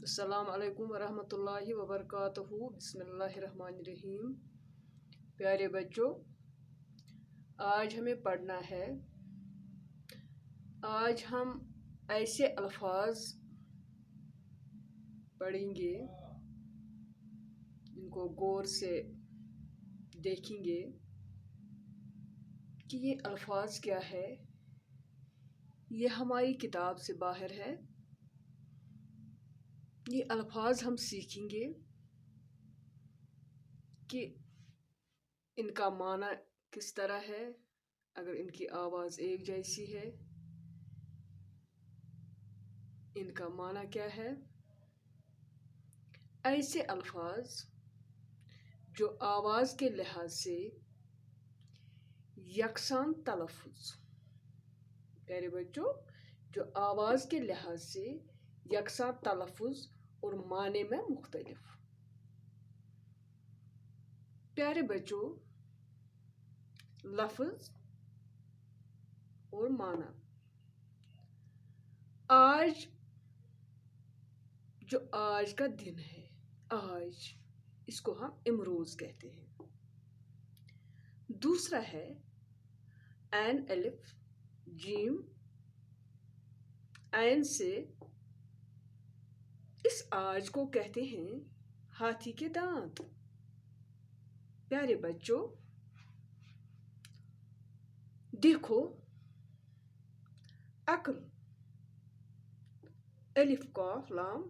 السلام علیکم ورحمۃ اللہ وبرکاتہ۔ بسم اللہ الرحمن الرحیم۔ پیارے بچوں، آج ہمیں پڑھنا ہے، آج ہم ایسے الفاظ پڑھیں گے، ان کو غور سے دیکھیں گے کہ یہ الفاظ کیا ہے۔ یہ ہماری کتاب سے باہر ہے۔ یہ الفاظ ہم سیکھیں گے کہ ان کا معنی کس طرح ہے، اگر ان کی آواز ایک جیسی ہے، ان کا معنی کیا ہے۔ ایسے الفاظ جو آواز کے لحاظ سے یکساں تلفظ، پیارے بچوں، جو آواز کے لحاظ سے یکساں تلفظ اور معنی میں مختلف۔ پیارے بچوں، لفظ اور معنی۔ آج جو آج کا دن ہے، آج اس کو ہم امروز کہتے ہیں۔ دوسرا ہے عین الف جیم، عین سے اس آج کو کہتے ہیں ہاتھی کے دانت۔ پیارے بچوں، دیکھو، عقل، الف قاف لام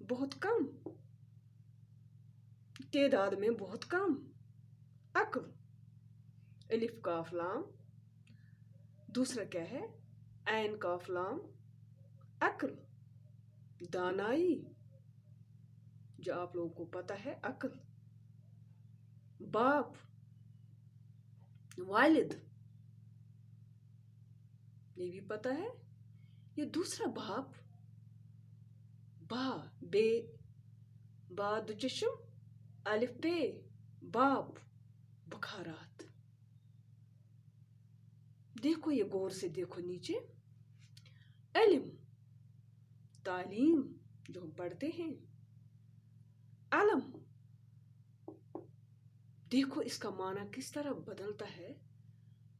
بہت کم، تعداد میں بہت کم۔ عقل، الف قاف لام، دوسرا کیا ہے؟ عین قاف لام، عقل، دانائی، جو آپ لوگوں کو پتہ ہے، عقل، باپ، والد، یہ بھی پتہ ہے۔ یہ دوسرا باپ، با، بے، با دو چشم، الف بے، باپ، بخارات۔ دیکھو، یہ غور سے دیکھو نیچے، علم، تعلیم جو ہم پڑھتے ہیں، علم، دیکھو اس کا معنی کس طرح بدلتا ہے۔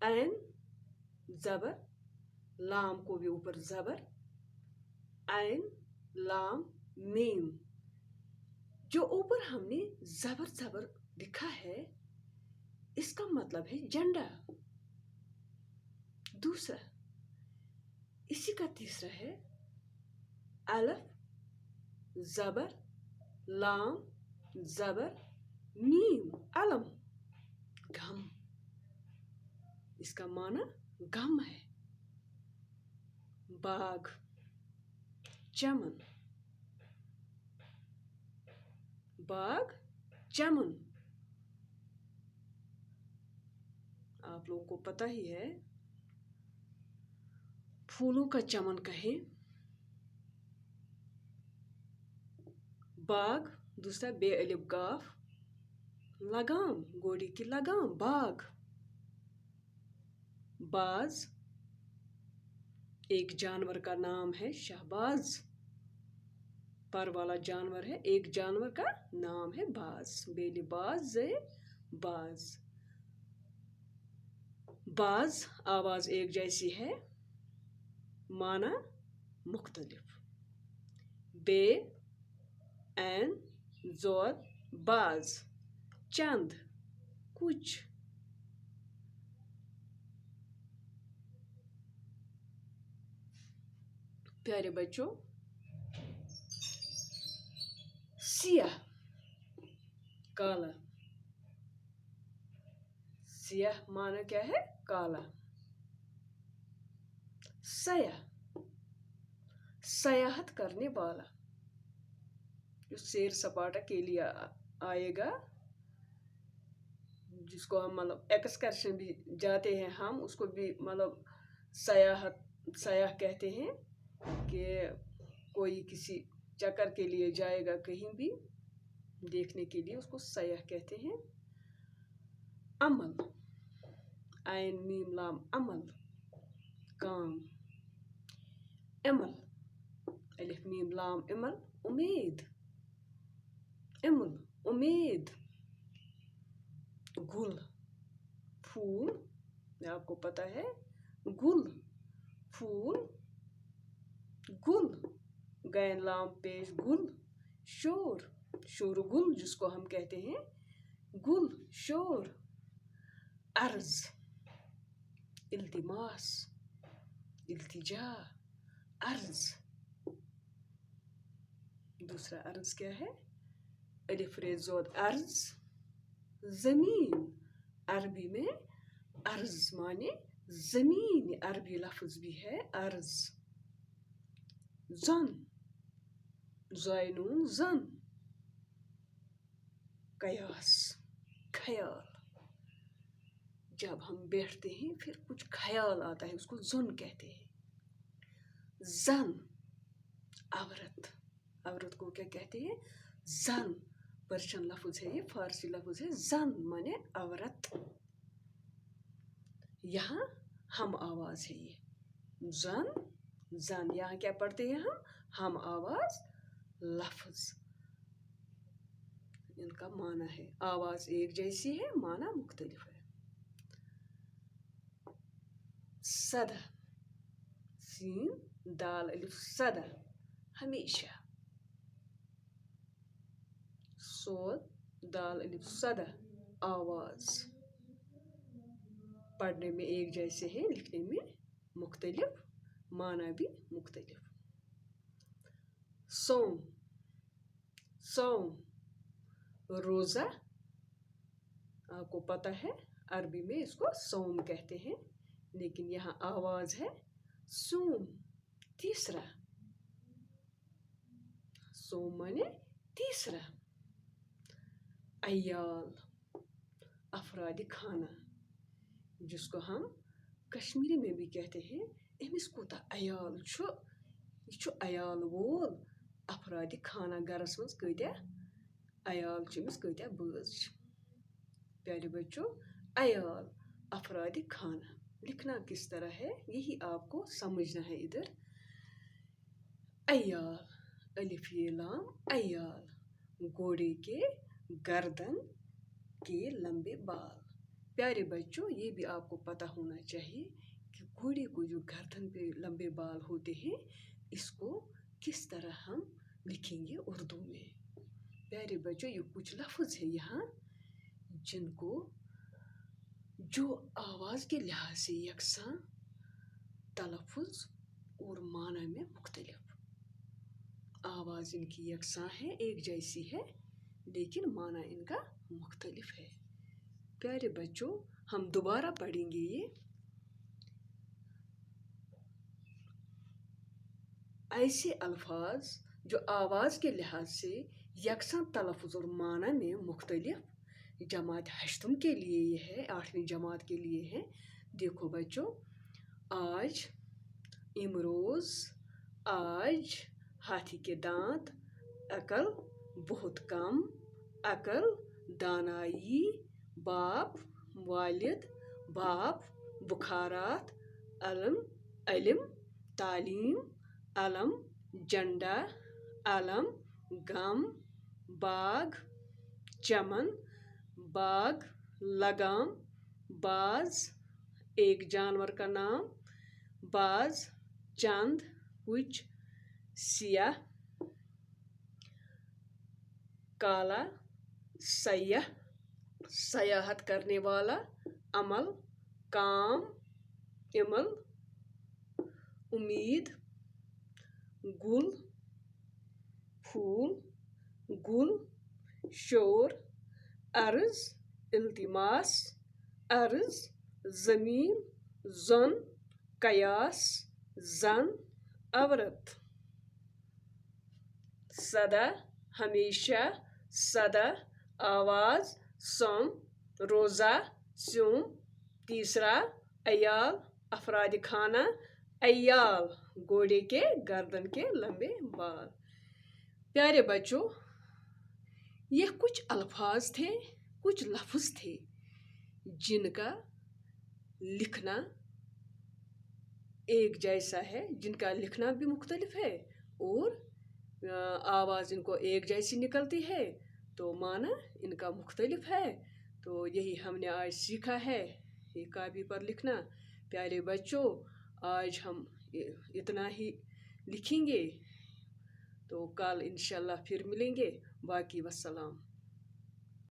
عین زبر، لام کو بھی اوپر زبر، عین لام میم، جو اوپر ہم نے زبر لکھا ہے، اس کا مطلب ہے جھنڈا۔ دوسرا، اسی کا تیسرا ہے الف زبر لام زبر میم، علم، غم، اس کا معنی غم ہے۔ باغ، چمن، باغ، چمن، آپ لوگوں کو پتہ ہی ہے، پھولوں کا چمن کہیں۔ باغ، دوسرا بے الف قاف لگام، گھوڑے کی لگام، باغ۔ باز، ایک جانور کا نام ہے، شہباز، پر والا جانور ہے، ایک جانور کا نام ہے باز، بے لباز باز۔ باز، آواز ایک جیسی ہے، معنی مختلف۔ بے، عین زود، باز، چند، کچھ۔ پیارے بچوں، سیاہ، کالا، سیاہ معنی کیا ہے؟ کالا۔ سیاح، سیاحت کرنے والا، جو سیر سپاٹا کے لیے آئے گا، جس کو ہم ایکسکرشن بھی جاتے ہیں، ہم اس کو بھی سیاح کہتے ہیں، کہ کوئی کسی چکر کے لیے جائے گا کہیں بھی دیکھنے کے لیے، اس کو سیاح کہتے ہیں۔ عمل، عین میم لام، عمل، کام۔ عمل، अलिफ मीम लाम इमल उम्मीद, इमल उम्मीद। गुल फूल, आपको पता है गुल फूल, गुल गैन लाम पेश गुल शोर, शोरगुल जिसको हम कहते हैं गुल शोर। अर्ज इल्तिमास, इल्तिजा, अर्ज। दूसरा अर्ज क्या है? अलिफ रे ज़ोद अर्ज ज़मीन, अरबी में अर्ज माने ज़मीन, अरबी लफ्ज़ भी है अर्ज। जन ज़ाइनून जन, कयास ख्याल, जब हम बैठते हैं फिर कुछ ख्याल आता है उसको जन कहते हैं। जन औरत, औरत को क्या कहते हैं? जन, पर्शियन लफ्ज़ है ये, फारसी लफ्ज़ है जन माने औरत। यहाँ हम आवाज़ है ये जन जन, यहाँ क्या पढ़ते हैं हम आवाज़ लफ्ज़। इनका माना है आवाज़ एक जैसी है, माना मुख्तलिफ है। सदा सीन दाल अलिफ सदा हमेशा, सोद दाल अलिफ सदा आवाज़, पढ़ने में एक जैसे हैं लिखने में मुख्तलिफ, माना भी मुख्तलिफ। सोम सोम रोज़ा, आपको पता है अरबी में इसको सोम कहते हैं, लेकिन यहाँ आवाज़ है सूम। तीसरा सोम माने तीसरा। अयाल अफरादी खाना, जिसको हम कश्मीरी में भी कहते हैं अमिस कोता अयाल छु, यह छु अयाल वोल। अफरादी खाना गरस मज कत्या अयाल छु अमिस कत्या बज छु। प्यारे बच्चों, अयाल अफरादी खाना लिखना किस तरह है यही आपको समझना है। इधर अयाल अलिफ ये लाम अयाल, घोड़े के गर्दन के लंबे बाल। प्यारे बच्चों, ये भी आपको पता होना चाहिए कि घोड़े को जो गर्दन पे लंबे बाल होते हैं इसको किस तरह हम लिखेंगे उर्दू में। प्यारे बच्चों, ये कुछ लफ्ज़ है यहाँ जिनको जो आवाज़ के लिहाज से यकसां, तलफ़ुज़ और माना में मुख्तलिफ। आवाज़ इनकी यकसां है, एक जैसी है, लेकिन माना इनका मुख्तलिफ है। प्यारे बच्चों, हम दोबारा पढ़ेंगे ये। ऐसे अल्फाज जो आवाज़ के लिहाज से यकसां तलफ़ुज़ और माना में मुख्तलिफ, जमात हश्तम के लिए ये है, 8वीं जमात के लिए है। देखो बच्चों, आज, इमरोज़, आज, हाथी के दांत, अकल, बहुत कम, अकल, दानाई, बाप, वालिद, बाप, बुखारात, अलम, इल्म, तालीम, अलम, झंडा, अलम, गम, बाग, चमन, बाग, लगाम, बाज, एक जानवर का नाम, बाज, चंद, कुछ, सियाह, काला, सयाह, सयाहत करने वाला, अमल, काम, इमल, उम्मीद, गुल फूल, गुल शोर, अर्ज इल्तिमास, अर्ज ज़मीन, जन, कयास, जन, औरत। सदा हमेशा, सदा आवाज़, सोम रोज़ा, सूम। तीसरा अयाल अफराद खाना, अयाल घोड़े के गर्दन के लंबे बाल। प्यारे बच्चों, ये कुछ अल्फाज थे, कुछ लफ्ज़ थे जिनका लिखना एक जैसा है, जिनका लिखना भी मुख्तलिफ है और आवाज़ इनको एक जैसी निकलती है, तो माना इनका मुख्तलिफ है। तो यही हमने आज सीखा है, ये कॉपी पर लिखना। प्यारे बच्चों, आज हम इतना ही लिखेंगे, तो कल इंशाल्लाह फिर मिलेंगे। बाकी वस्सलाम।